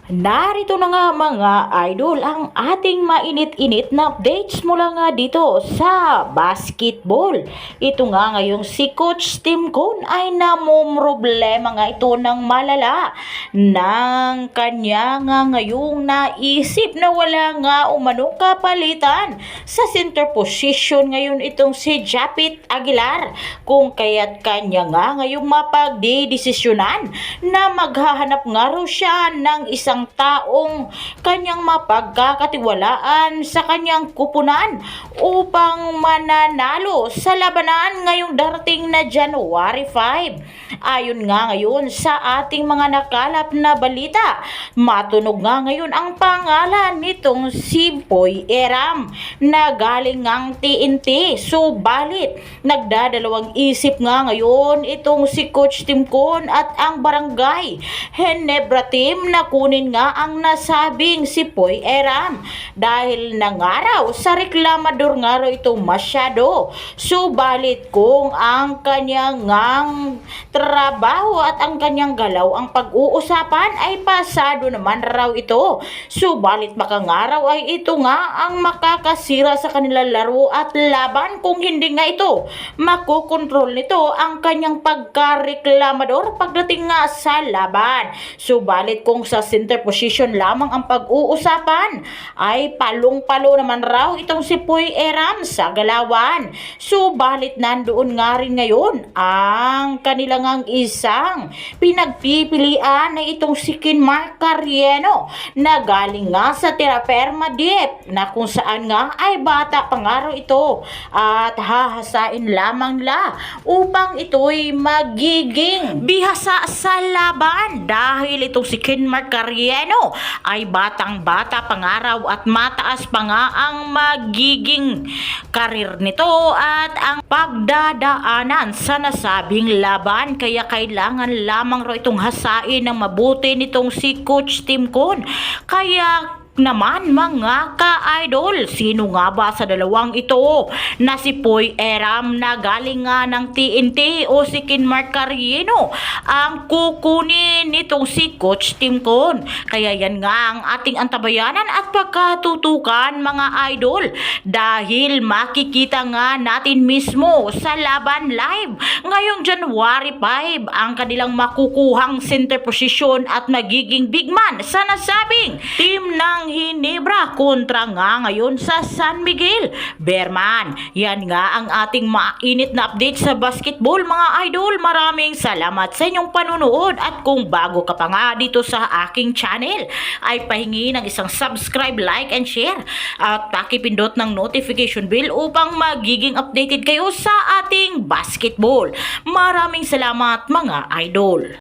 Narito na nga mga idol ang ating mainit-init na updates mula nga dito sa basketball. Ito nga ngayong si Coach Tim Cone ay namumroblema nga ito ng malala ng kanya nga ngayong naisip na wala nga umanong kapalitan sa center position ngayon itong si Japit Aguilar. Kung kaya't kanya nga ngayong mapagdidesisyonan na maghahanap nga raw siya ng isang taong kanyang mapagkakatiwalaan sa kanyang kupunan upang mananalo sa labanan ngayong darating na January 5. Ayon nga ngayon sa ating mga nakalap na balita, matunog nga ngayon ang pangalan nitong si Boy Eram na galing ngang TNT. Subalit, nagdadalawang isip nga ngayon itong si Coach Tim Cone at ang Barangay Ginebra team na kunin nga ang nasabing si Boy Eram dahil nangaraw sa reklamador nga raw ito masyado. Subalit kung ang kanyang trabaho at ang kanyang galaw ang pag-uusapan ay pasado naman raw ito. Subalit makangaraw ay ito nga ang makakasira sa kanilang laro at laban kung hindi nga ito makokontrol nito ang kanyang pagkareklamador pagdating nga sa laban. Subalit kung sa center position lamang ang pag-uusapan ay palong-palo naman raw itong si Boy Eram sa galawan. Subalit nandoon nga rin ngayon ang kanilang isang pinagpipilian na itong si Kinmark Carieno na galing nga sa Terraferma Deep na kung saan nga ay bata pa nga raw ito at hahasain lamang nila upang ito'y magiging bihasa sa laban dahil itong si Kinmark Carieno ay batang-bata pangaraw at mataas pa nga ang magiging karir nito at ang pagdadaanan sa nasabing laban, kaya kailangan lamang raw itong hasain ng mabuti nitong si Coach Tim Cone. Kaya naman mga ka-idol, sino nga ba sa dalawang ito na si Boy Eram na galing nga ng TNT o si Kinmark Carieno ang kukunin nitong si Coach Tim Cone? Kaya yan nga ang ating antabayanan at pagkatutukan mga idol dahil makikita nga natin mismo sa laban live ngayong January 5 ang kanilang makukuhang center position at magiging big man sa nasabing team ng Ginebra kontra nga ngayon sa San Miguel Bearman. Yan nga ang ating mainit na update sa basketball mga idol. Maraming salamat sa inyong panunood at kung bago ka pa nga dito sa aking channel ay pahingi ng isang subscribe, like and share at pakipindot ng notification bell upang magiging updated kayo sa ating basketball. Maraming salamat mga idol.